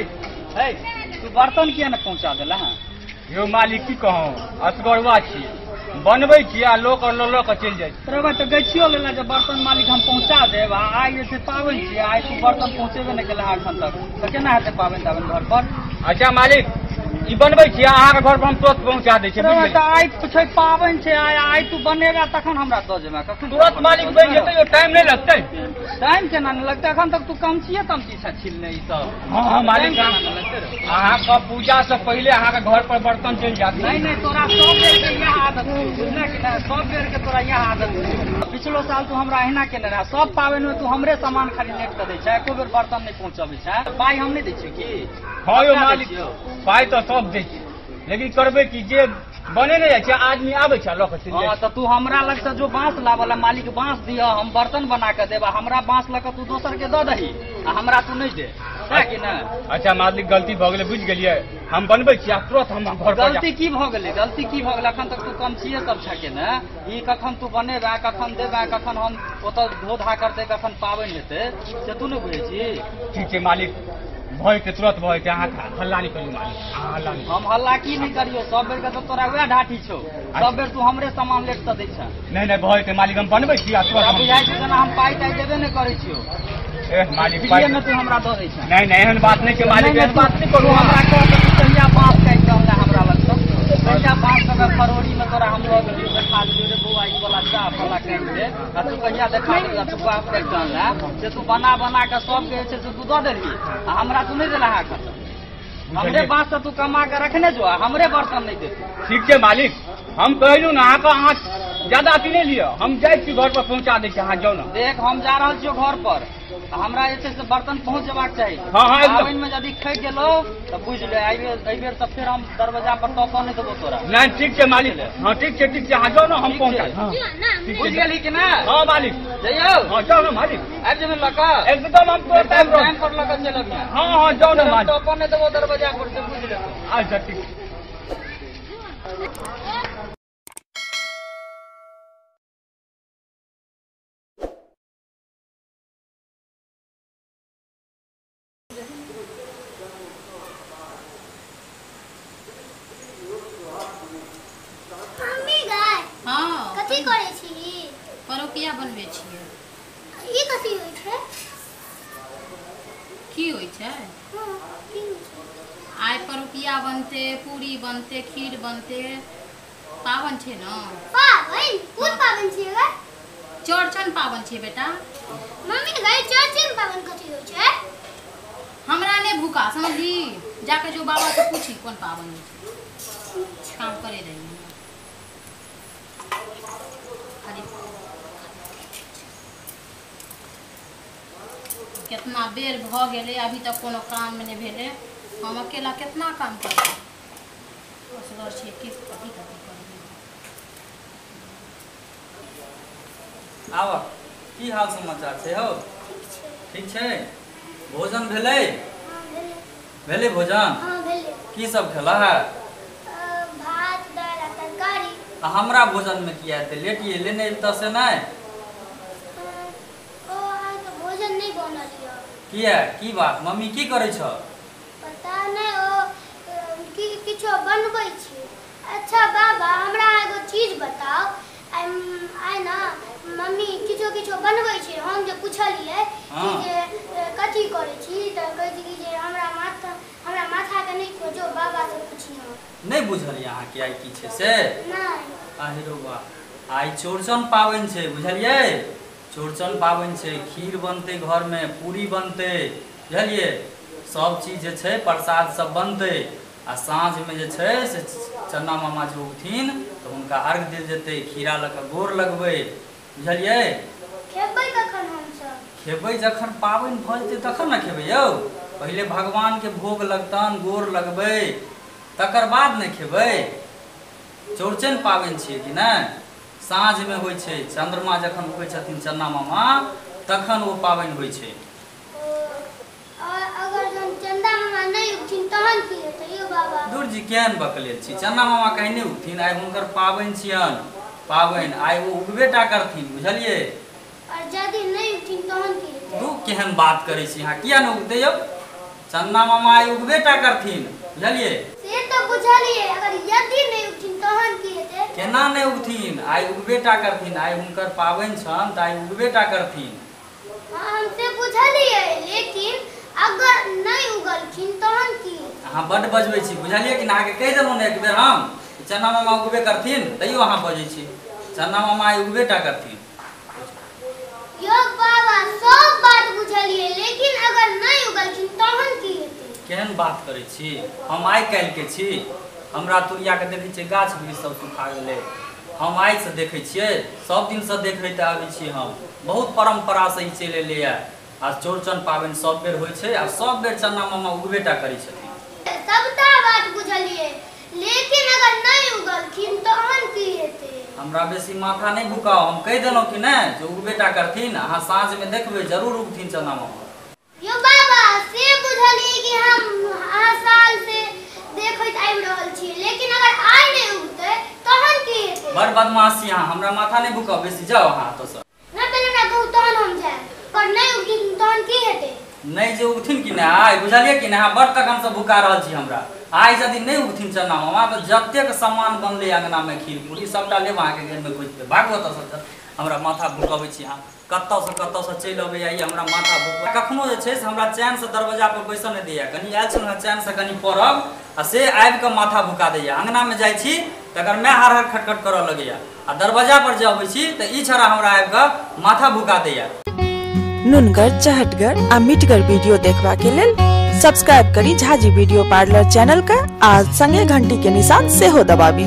तू बर्तन किया न पहुँचा दिला है? यो मालिक की कहूँ असगरवा छी बनबै छी आ लोक ल के चल जाय तोरा तो गछियो लेला जब बर्तन मालिक हम पहुँचा देब आइ जे पाबन छी आइ तू बर्तन पहुँचेबे नहीं केला एखन तक तो केना हेतै पाबन ताबन घर पर? अच्छा मालिक ई बनबै छी अहाँ के घर पर हम तुरंत पहुँचा दै छी बुझलिए? आइ छै पाबन छै आइ तू बनेगा तखन हमरा दऽ जेबे कखन तुरंत मालिक बन जेतै यो टाइम नहीं लगतै? टाइम केना नहीं लगतै एखन तक तू कमचिए तमची से छिलने ई सब। हां मालिक अहाँ का पूजा से पहले अहाँ के घर पर बर्तन चल जात नहीं तोरा सब बेर के यह आदत बुझना कि ना सब बेर के तोरा यह आदत पिछलो साल तू हमरा अहिना केने रहा सब पाबन में तू हमरे सामान खाली लेट कर दे छै एको बेर बर्तन नहीं पहुँचबे छै पाई हम नहीं दै छी की? हाँ यो मालिक पाई तो सब दै छी लेकिन करबे की जे बने नहीं जाए छै आदमी आबे छै ल के चल जाय। हां तो तू हमरा लग से जो बांस लावला मालिक बांस दिया हम बर्तन बना के देबा हमरा बांस ल के तू दोसर के द दही आ हमरा तू नहीं दे है कि ना? अच्छा मालिक गलती भ गेलै बुझ गेलिए हम बनबै छी आ तुरंत हम घर पर गलती की भ गेलै अखन तक तू कमचिए सब छके ना ई कखन तू बनेबा कखन देबा कखन हम ओत धो धा करते कखन पाबन हेतै से तू नहीं बुझै छी? ठीक छै मालिक भय के तुरंत भय के अहाँ हल्ला नहीं करियो मालिक हल्ला नहीं हम हल्ला की नहीं करियो सब बेर के तो तोरा वह ढाठी छौ सब बेर तू हमरे सामान लेट से दै छ। नहीं भय के मालिक हम बनबै छी आ तुरंत बुझाइ छै जेना हम पाई ताई देबे नहीं करै छियो मालिक पाई में तू हमरा दऽ दै छ। नहीं एहन बात नहीं छै मालिक एहन बात नहीं करू हमरा कह के तू कहिया बांस काट के हमरा हमरा लग से कहिया बांस के फरवरी में तोरा हम लऽ गेलियो देखा दियो रे बौआ ई वाला चा वाला काट दे आ तू कहिया देखा दियो तू बांस काट के आनला से तू बना के सब के छै से तू दऽ देली आ हमरा तू नहीं देला है हमरे बांस से तू कमा के रखने जो हमरे बर्तन नहीं दे। ठीक है मालिक हम कहलू ना अहाँ ज्यादा अथी नहीं लियो हम जाए छी घर पर पहुँचा दै छी अहाँ जाओ ना। देख हम जा रहल छियो घर पर हमरा जे छै से बर्तन पहुँच जेबाक चाही। हाँ पाबन में यदि खै गेलो तो बुझ ले एहि बेर तो फिर हम दरवाजा पर टॉप नहीं देबो तोरा। नहीं ठीक है मालिक हाँ ठीक है अहाँ जाओ ना हम पहुँचा बुझ गेली कि ना? हाँ मालिक जइयो हाँ जाओ ना मालिक आबि जेबे लका एकदम हम तो टाइम पर लगा चलब हाँ जाओ ना मालिक टॉप नहीं देबो दरवाजा पर से बुझ ले। अच्छा ठीक परोकिया बनबै छियै। ई कथी होइ छै? की होइ छै? आइ परोकिया बनते पूरी बनते खीर बनते पाबन छै न। पाबन कोन पाबन छै गे? चौड़चन पाबन छै बेटा। मम्मी ने गई चौड़चन पाबन कथी होइ छै? हमरा ने भूखा समझी जाके जो बाबा से पूछी कौन पाबन है काम करे रही कितना बेर भ गेले अभी तक कोनो काम में नहीं भेले हम अकेला कितना काम करब असगर छी की कथी आवा की हाल समाचार छै हो? ठीक छै भोजन भेलै? भेलै भोजन? हां भेलै। की सब खेला है? भात दाल आ तरकारी। आ हमरा भोजन में किया एते लेट ये लेने त से नहीं? ओ आज तो भोजन नहीं बनल य। किया की बात मम्मी की करै छ? पता नहीं ओ किछो बनबै छी। अच्छा बाबा हमरा एगो चीज बताओ आइ ना मम्मी किछो बनबै छै हम जे पूछलिए कि जे कथी करै छी त कहै छी जे हमरा माथा के नहीं खोजो बाबा से पूछियो। नहीं बुझलिए अहाँ के आई की छै से? नहीं आहिरो बा आई चौड़चन पाबन छै बुझलिए? चौड़चन पाबन छै खीर बनते घर में पूरी बनते बुझलिए सब चीज जे छै प्रसाद सब बनते आ साँझ में जे छै से चन्ना मामा जो उठिन तो उनका अर्घ देल जेते खीरा लग गोर लगबै बुझलिए? खेबै कखन हम सब? खेबै जखन पाबन भ जेतै तखन न खेबै यौ पहले भगवान के भोग लगतन गोर लगबै तकर बाद न खेबै। चौड़चन पाबन छियै कि ना साँझ में होइ छै चंद्रमा जखन उगै छथिन चन्ना मामा तखन वो पाबन होइ छै। अगर जन चंदा मामा नहीं उठिन तहन की हेतै यौ बाबा? दूर जी केहन बकले छी चन्ना मामा कहीं नहीं उठथिन आइ हुनकर पाबन छियन पाबन आइ वो उगबेटा करथिन बुझलिए? और यदि नहीं उठिन तहन की हेतै? तू केहन बात करै छी अहाँ किया न उगतै यौ? चन्ना मामा आई उगबेटा करथिन, बुझलिए? से तो बुझलिए, अगर यदि नहीं उठथिन तहन की हेतै? केना नहीं उगथिन, आई उगबेटा करथिन, आई हुनकर पाबनि छन त आई उगबेटा करथिन। हाँ हमसे बुझलिए, लेकिन अगर नहीं उगलखिन तहन की हेतै? अहाँ बड्ड बजबै छी, बुझलिए कि ना? अहाँके कहि देलहुँ ने एक बेर हम चन्ना मामा उगबे करथिन, तैयो अहाँ बजै छी। चन्ना मामा आई उगबेटा करथिन। यो बाबा सब बात बुझलिए, लेकिन अगर नहीं उगलखिन तहन की हेतै? केहन बात करै छी? हम आइ काल्हिके छी? हमरा तुरियाके देखै छियै गाछ वृक्ष सब सुखा गेलै। हम आइसँ देखै छियै, सब दिनसँ देखैत आबै छी हम। बहुत परम्परासँ ई चलि एलैए। आ चौड़चन पाबनि सब बेर होइ छै आ सब बेर चन्ना मामा उगबेटा करै छथिन। सबटा बात बुझलिए, लेकिन अगर नहीं उगलखिन तहन की हेतै? हमरा बेसी माथा नहीं भुकाओ, हम कहि देलहुँ कि नहि जे उगबेटा करथिन। अहाँ साँझमे देखबै जरूर उगथिन चन्ना मामा। यो बाबा से बुझलिए कि हम अहाँ साल से देखैत आबि रहल छी, लेकिन अगर आइ नहीं उगतै तहन की हेतै? बड़ बदमाशी अहाँ, हमरा माथा नहीं भुकाओ, बेसी जाओ अहाँ एतऽसँ। ना पहिले हमरा कहू तहन हम जाएब। पर नहीं उगथिन तहन की हेतै? नहीं जे उगथिन कि नहि आइ, बुझलिए कि नहि? अहाँ बड़ तखनसँ भुका रहल छी हमरा। आइ यदि नहीं उगथिन चन्ना मामा तऽ जतेक सामान बनलै अङ्गनामे खीर पूरी सबटा लेब अहाँके गेनमे खोजि भागू ओतऽसँ। हमरा माथा भुकबै छी अहाँ, कतऽसँ चलि अबैया ई हमरा माथा भुकबै। कखनो जे छै से हमरा चैनसँ दरवाजा पर बैसऽ नहि दैया। कनि आयल छलहुँ चैनसँ कनि पढ़ब आ से आबि कऽ माथा भुका दैया। अङ्गनामे जाइ छी तकर माय हर हर खटखट करऽ लगैया आ दरवाजा पर जे अबै छी तऽ ई छोड़ा हमरा आबि कऽ माथा भुका दैया। नुनगर, चहटगर आ मीठगर वीडियो देखबा के लेल सब्सक्राइब करी झाजी वीडियो पार्लर चैनल का आ संगे घंटी के निशान से हो दबाबी।